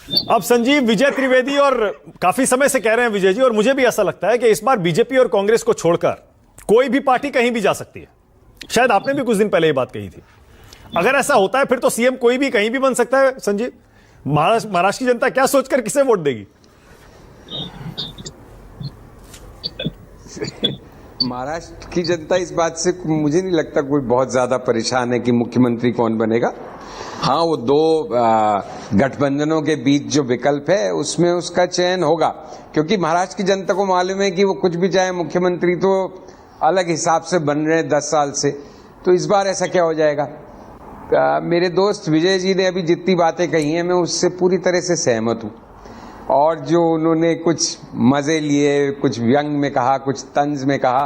अब संजीव, विजय त्रिवेदी और काफी समय से कह रहे हैं विजय जी, और मुझे भी ऐसा लगता है कि इस बार बीजेपी और कांग्रेस को छोड़कर कोई भी पार्टी कहीं भी जा सकती है। शायद आपने भी कुछ दिन पहले ये बात कही थी। अगर ऐसा होता है फिर तो सीएम कोई भी कहीं भी बन सकता है। संजीव, महाराष्ट्र की जनता क्या सोचकर किसे वोट देगी? महाराष्ट्र की जनता इस बात से मुझे नहीं लगता कोई बहुत ज्यादा परेशान है कि मुख्यमंत्री कौन बनेगा। हाँ, वो दो गठबंधनों के बीच जो विकल्प है उसमें उसका चयन होगा, क्योंकि महाराष्ट्र की जनता को मालूम है कि वो कुछ भी चाहे, मुख्यमंत्री तो अलग हिसाब से बन रहे हैं 10 साल से। तो इस बार ऐसा क्या हो जाएगा। मेरे दोस्त विजय जी ने अभी जितनी बातें कही हैं मैं उससे पूरी तरह से सहमत हूँ, और जो उन्होंने कुछ मजे लिए, कुछ व्यंग में कहा, कुछ तंज में कहा,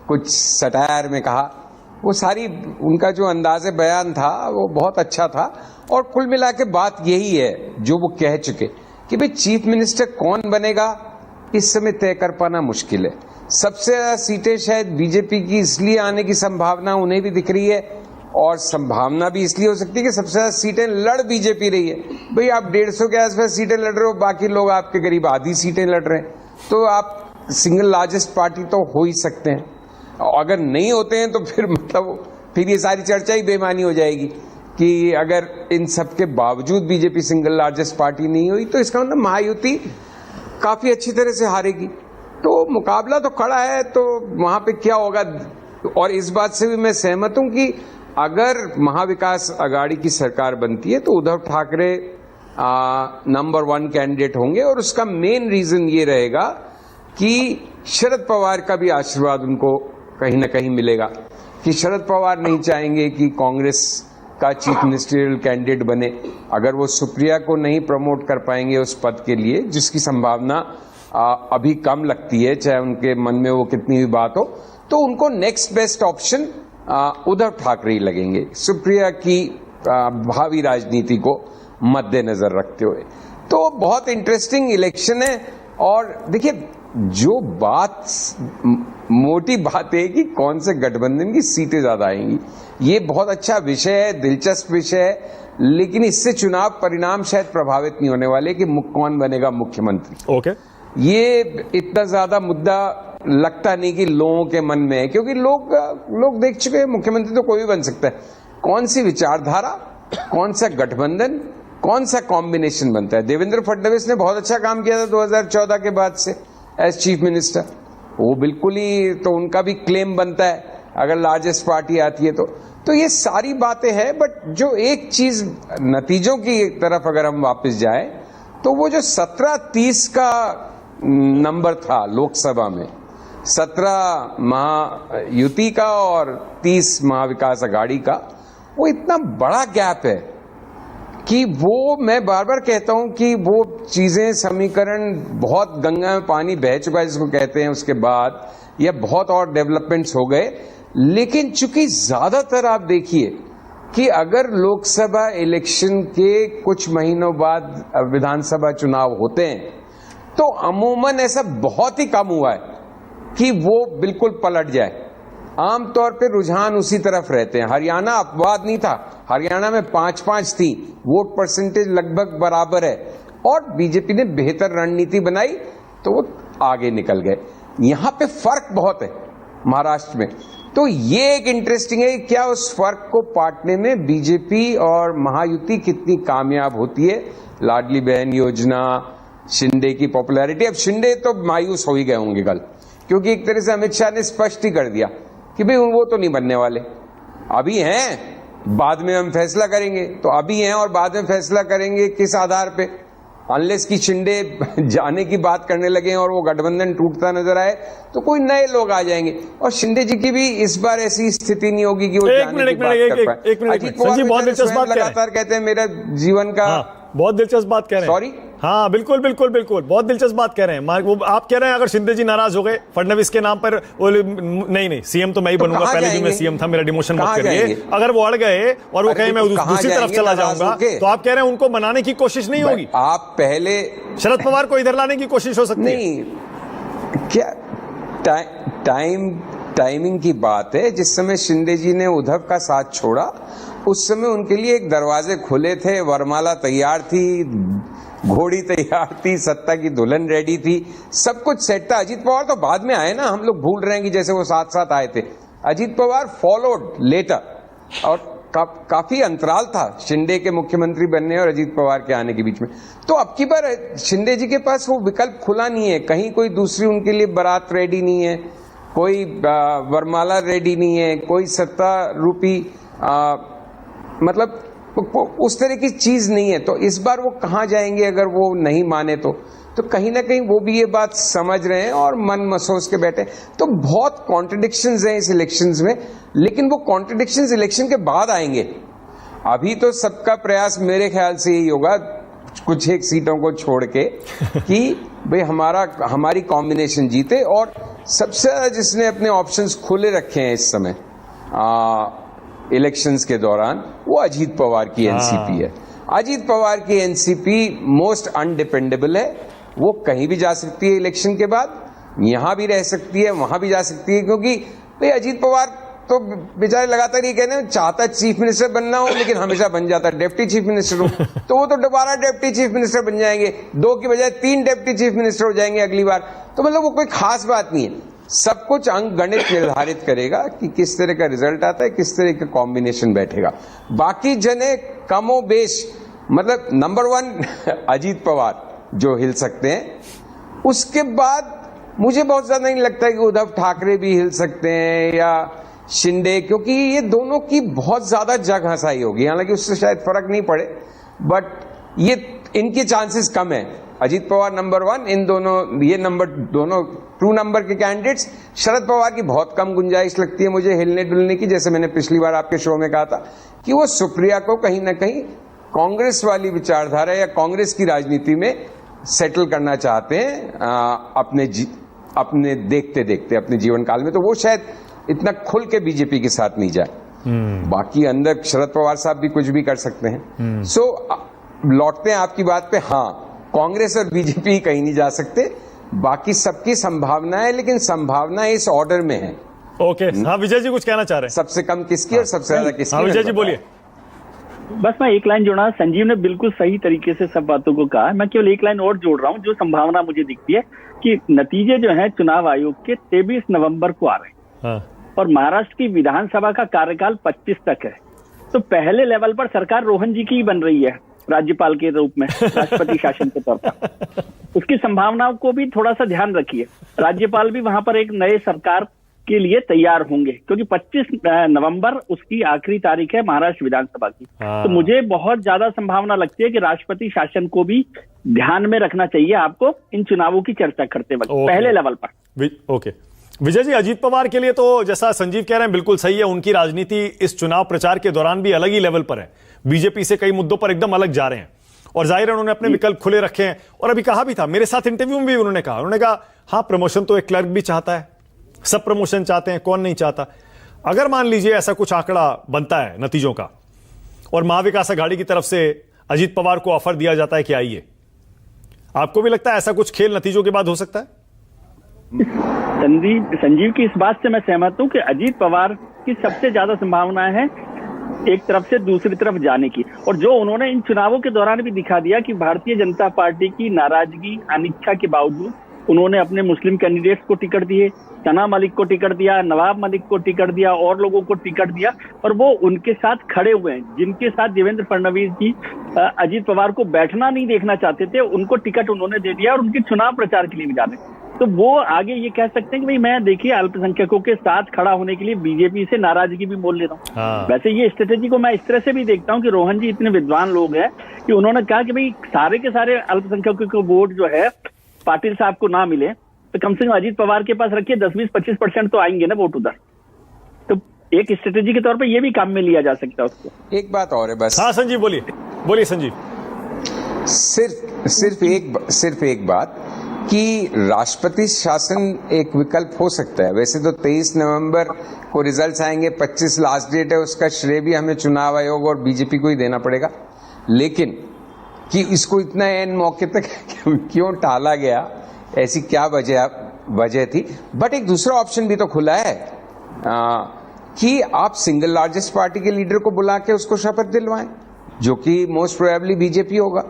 कुछ सटायर में कहा, वो सारी उनका जो अंदाज़े बयान था वो बहुत अच्छा था। और कुल मिला के बात यही है जो वो कह चुके कि भाई चीफ मिनिस्टर कौन बनेगा इस समय तय कर पाना मुश्किल है। सबसे ज्यादा सीटें शायद बीजेपी की इसलिए आने की संभावना उन्हें भी दिख रही है, और संभावना भी इसलिए हो सकती है कि सबसे ज्यादा सीटें लड़ बीजेपी रही है। भाई आप 150 के आसपास सीटें लड़ रहे हो, बाकी लोग आपके करीब आधी सीटें लड़ रहे हैं, तो आप सिंगल लार्जेस्ट पार्टी तो हो ही सकते हैं। अगर नहीं होते हैं तो फिर मतलब फिर ये सारी चर्चा ही बेमानी हो जाएगी कि अगर इन सब के बावजूद बीजेपी सिंगल लार्जेस्ट पार्टी नहीं हुई तो इसका मतलब महायुति काफी अच्छी तरह से हारेगी। तो मुकाबला तो खड़ा है, तो वहां पे क्या होगा। और इस बात से भी मैं सहमत हूं कि अगर महाविकास अघाड़ी की सरकार बनती है तो उद्धव ठाकरे नंबर 1 कैंडिडेट होंगे, और उसका मेन रीजन ये रहेगा कि शरद पवार का भी आशीर्वाद उनको कहीं ना कहीं मिलेगा, कि शरद पवार नहीं चाहेंगे कि कांग्रेस का चीफ मिनिस्टरियल कैंडिडेट बने। अगर वो सुप्रिया को नहीं प्रमोट कर पाएंगे उस पद के लिए, जिसकी संभावना अभी कम लगती है, चाहे उनके मन में वो कितनी भी बात हो, तो उनको next best option Uddhav Thackeray ही लगेंगे, सुप्रिया की भावी राजनीति को मद्देनजर रखते हुए। तो बहुत इंटरेस्टिंग इलेक्शन है। और देखिए, जो बात मोटी बात है कि कौन से गठबंधन की सीटें ज्यादा आएंगी, ये बहुत अच्छा विषय है, दिलचस्प विषय है, लेकिन इससे चुनाव परिणाम शायद प्रभावित नहीं होने वाले कि कौन बनेगा मुख्यमंत्री। ओके, ये इतना ज्यादा मुद्दा लगता नहीं कि लोगों के मन में है, क्योंकि लोग देख चुके हैं मुख्यमंत्री तो कोई भी बन सकता है। कौन सी विचारधारा, कौन सा गठबंधन, कौन सा कॉम्बिनेशन बनता है। देवेंद्र फडणवीस ने बहुत अच्छा काम किया था 2014 के बाद से एज चीफ मिनिस्टर, वो बिल्कुल ही, तो उनका भी क्लेम बनता है अगर लार्जेस्ट पार्टी आती है तो ये सारी बातें हैं। बट जो एक चीज नतीजों की तरफ अगर हम वापस जाएं, तो वो जो 17-30 का नंबर था लोकसभा में, 17 महायुति का और 30 महाविकास अघाड़ी का, वो इतना बड़ा गैप है कि वो, मैं बार बार कहता हूं कि वो चीजें, समीकरण बहुत गंगा में पानी बह चुका है जिसको कहते हैं, उसके बाद या बहुत और डेवलपमेंट्स हो गए। लेकिन चूंकि ज्यादातर आप देखिए कि अगर लोकसभा इलेक्शन के कुछ महीनों बाद विधानसभा चुनाव होते हैं तो अमूमन ऐसा बहुत ही कम हुआ है कि वो बिल्कुल पलट जाए। आमतौर पे रुझान उसी तरफ रहते हैं। हरियाणा अपवाद नहीं था, हरियाणा में 5-5 थी, वोट परसेंटेज लगभग बराबर है, और बीजेपी ने बेहतर रणनीति बनाई तो वो आगे निकल गए। यहां पे फर्क बहुत है महाराष्ट्र में। तो ये एक इंटरेस्टिंग है, क्या उस फर्क को पाटने में बीजेपी और महायुति कितनी कामयाब होती है। लाडली बहन योजना, शिंदे की पॉपुलैरिटी, अब शिंदे तो मायूस हो ही गए होंगे कल, क्योंकि एक तरह से अमित शाह ने स्पष्ट ही कर दिया कि भाई वो तो नहीं बनने वाले, अभी हैं, बाद में हम फैसला करेंगे। तो अभी हैं और बाद में फैसला करेंगे किस आधार पे, अनलेस की शिंदे जाने की बात करने लगे और वो गठबंधन टूटता नजर आए तो कोई नए लोग आ जाएंगे। और शिंदे जी की भी इस बार ऐसी स्थिति नहीं होगी कि वो जाने की बात कर पाए। अजीत पवार लगातार कहते हैं मेरा जीवन का, बहुत दिलचस्प बात कह रहे हैं। सॉरी, हाँ बिल्कुल बिल्कुल बिल्कुल, बहुत दिलचस्प बात कह रहे हैं। वो आप कह रहे हैं अगर शिंदे जी नाराज हो गए फडणवीस के नाम पर, नहीं सीएम तो मैं ही बनूंगा, पहले भी मैं सीएम था, मेरा डिमोशन मत करिए। अगर वो अड़ गए और वो कहे मैं दूसरी तरफ चला जाऊंगा, तो आप कह रहे हैं उनको मनाने की कोशिश नहीं होगी। आप पहले शरद पवार को इधर लाने की कोशिश हो सकती है। नहीं, क्या टाइमिंग की बात है। जिस समय शिंदे जी ने उद्धव का साथ छोड़ा उस समय उनके लिए एक दरवाजे खुले थे, वरमाला तैयार थी, घोड़ी तैयार थी, सत्ता की दुल्हन रेडी थी, सब कुछ सेट था। अजीत पवार तो बाद में आए ना, हम लोग भूल रहे हैं कि जैसे वो साथ साथ आए थे। अजीत पवार फॉलोड लेटर और काफी अंतराल था शिंदे के मुख्यमंत्री बनने और अजीत पवार के आने के बीच में। तो अब की बार शिंदे जी के पास वो विकल्प खुला नहीं है, कहीं कोई दूसरी उनके लिए बारात रेडी नहीं है, कोई वरमाला रेडी नहीं है, कोई सत्ता रूपी मतलब उस तरह की चीज नहीं है। तो इस बार वो कहां जाएंगे अगर वो नहीं माने तो कहीं ना कहीं वो भी ये बात समझ रहे हैं और मन मसोस के बैठे। तो बहुत कॉन्ट्रडिक्शंस हैं इस इलेक्शंस में, लेकिन वो कॉन्ट्रडिक्शंस इलेक्शन के बाद आएंगे। अभी तो सबका प्रयास मेरे ख्याल से यही होगा, कुछ एक सीटों को छोड़ के कि भाई हमारी कॉम्बिनेशन जीते। और सबसे ज्यादा जिसने अपने ऑप्शंस खुले रखे हैं इस समय इलेक्शंस के दौरान, वो अजीत पवार की एनसीपी है। अजीत पवार की एनसीपी मोस्ट अनडिपेंडेबल है, वो कहीं भी जा सकती है इलेक्शन के बाद, यहां भी रह सकती है, वहां भी जा सकती है, क्योंकि भाई अजीत पवार तो बेचारे लगातार ये कहते हैं चाहता चीफ मिनिस्टर बनना हो, लेकिन हमेशा बन जाता है डिप्टी चीफ मिनिस्टर हो। तो वो तो दोबारा डिप्टी चीफ मिनिस्टर बन जाएंगे, 2 की बजाय 3 डिप्टी चीफ मिनिस्टर हो जाएंगे अगली बार। तो मतलब वो कोई खास बात नहीं है, सब कुछ अंक गणित निर्धारित करेगा कि किस तरह का रिजल्ट आता है, किस तरह का कॉम्बिनेशन बैठेगा। बाकी जने कमो बेश मतलब नंबर 1 अजीत पवार जो हिल सकते हैं, उसके बाद मुझे बहुत ज्यादा नहीं लगता कि उद्धव ठाकरे भी हिल सकते हैं या शिंदे, क्योंकि ये दोनों की बहुत ज्यादा जग हंसाई होगी। हालांकि उससे शायद फर्क नहीं पड़े, बट ये इनके चांसेस कम है। अजीत पवार नंबर 1, इन दोनों ये दोनों 2 नंबर के कैंडिडेट्स। शरद पवार की बहुत कम गुंजाइश लगती है मुझे हिलने डुलने की, जैसे मैंने पिछली बार आपके शो में कहा था कि वो सुप्रिया को कहीं ना कहीं कांग्रेस वाली विचारधारा या कांग्रेस की राजनीति में सेटल करना चाहते हैं अपने देखते देखते अपने जीवन काल में। तो वो शायद इतना खुल के बीजेपी के साथ नहीं जाए। बाकी अंदर शरद पवार साहब भी कुछ भी कर सकते हैं। सो लौटते हैं आपकी बात पे, हाँ कांग्रेस और बीजेपी कहीं नहीं जा सकते, बाकी सबकी संभावना है, लेकिन संभावना इस ऑर्डर में है। ओके हाँ विजय जी कुछ कहना चाह रहे हैं? सबसे कम किसकी और सबसे ज्यादा किसकी? हाँ विजय जी बोलिए। बस मैं एक लाइन जोड़ा, संजीव ने बिल्कुल सही तरीके से सब बातों को कहा। मैं केवल एक लाइन और जोड़ रहा हूँ, जो संभावना मुझे दिखती है कि नतीजे जो हैं चुनाव आयोग के 23 नवंबर को आ रहे हैं। हाँ। और महाराष्ट्र की विधानसभा का कार्यकाल 25 तक है। तो पहले लेवल पर सरकार रोहन जी की ही बन रही है राज्यपाल के रूप में, राष्ट्रपति शासन के तौर पर। उसकी संभावनाओं को भी थोड़ा सा ध्यान रखिए। राज्यपाल भी वहां पर एक नए सरकार के लिए तैयार होंगे, क्योंकि 25 नवंबर उसकी आखिरी तारीख है महाराष्ट्र विधानसभा की। तो मुझे बहुत ज्यादा संभावना लगती है कि राष्ट्रपति शासन को भी ध्यान में रखना चाहिए आपको इन चुनावों की चर्चा करते वक्त पहले लेवल पर। ओके विजय जी, अजीत पवार के लिए तो जैसा संजीव कह रहे हैं बिल्कुल सही है, उनकी राजनीति इस चुनाव प्रचार के दौरान भी अलग ही लेवल पर है, बीजेपी से कई मुद्दों पर एकदम अलग जा रहे हैं और जाहिर है उन्होंने अपने विकल्प खुले रखे हैं। और अभी कहा भी था, मेरे साथ इंटरव्यू में भी उन्होंने कहा हाँ प्रमोशन तो एक क्लर्क भी चाहता है, सब प्रमोशन चाहते हैं, कौन नहीं चाहता। अगर मान लीजिए ऐसा कुछ आंकड़ा बनता है नतीजों का और महाविकास अघाड़ी की तरफ से अजीत पवार को ऑफर दिया जाता है कि आइए, आपको भी लगता है ऐसा कुछ खेल नतीजों के बाद हो सकता है? संजीव की इस बात से मैं सहमत हूं कि अजीत पवार की सबसे ज्यादा संभावना है एक तरफ से दूसरी तरफ जाने की। और जो उन्होंने इन चुनावों के दौरान भी दिखा दिया कि भारतीय जनता पार्टी की नाराजगी अनिच्छा के बावजूद उन्होंने अपने मुस्लिम कैंडिडेट्स को टिकट दिए, सना मलिक को टिकट दिया, नवाब मलिक को टिकट दिया और लोगों को टिकट दिया, और वो उनके साथ खड़े हुए हैं जिनके साथ देवेंद्र फडणवीस जी अजीत पवार को बैठना नहीं देखना चाहते थे, उनको टिकट उन्होंने दे दिया और उनके चुनाव प्रचार के लिए भी जाने। तो वो आगे ये कह सकते हैं कि भाई मैं देखिए अल्पसंख्यकों के साथ खड़ा होने के लिए बीजेपी से नाराजगी भी मोल लेता हूँ। हाँ। वैसे ये स्ट्रेटेजी को मैं इस तरह से भी देखता हूँ कि रोहन जी इतने विद्वान लोग हैं कि उन्होंने कहा कि भाई सारे के सारे अल्पसंख्यकों को वोट जो है पाटिल साहब को ना मिले तो कम से कम अजीत पवार के पास रखिए 10-20-25% तो आएंगे ना वोट उधर। तो एक स्ट्रेटेजी के तौर पे ये भी काम में लिया जा सकता है उसको। एक बात और है बस। हाँ संजीव बोलिए संजीव। सिर्फ एक बात कि राष्ट्रपति शासन एक विकल्प हो सकता है। वैसे तो 23 नवंबर को रिजल्ट्स आएंगे, 25 लास्ट डेट है, उसका श्रेय भी हमें चुनाव आयोग और बीजेपी को ही देना पड़ेगा। लेकिन कि इसको इतना एन मौके तक क्यों टाला गया, ऐसी क्या वजह थी। बट एक दूसरा ऑप्शन भी तो खुला है कि आप सिंगल लार्जेस्ट पार्टी के लीडर को बुला के उसको शपथ दिलवाएं, जो कि मोस्ट प्रोबेबली बीजेपी होगा।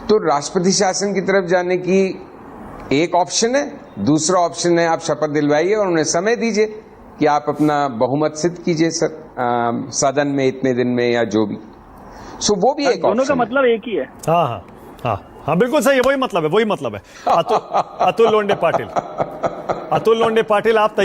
तो राष्ट्रपति शासन की तरफ जाने की एक ऑप्शन है, दूसरा ऑप्शन है आप शपथ दिलवाइए और उन्हें समय दीजिए कि आप अपना बहुमत सिद्ध कीजिए सदन में इतने दिन में या जो भी। सो वो भी एक दोनों का ऑप्शन मतलब एक ही है। हाँ हाँ हाँ हाँ, बिल्कुल सही है, वही मतलब है। अतुल लोंडे पाटिल, आप तैयार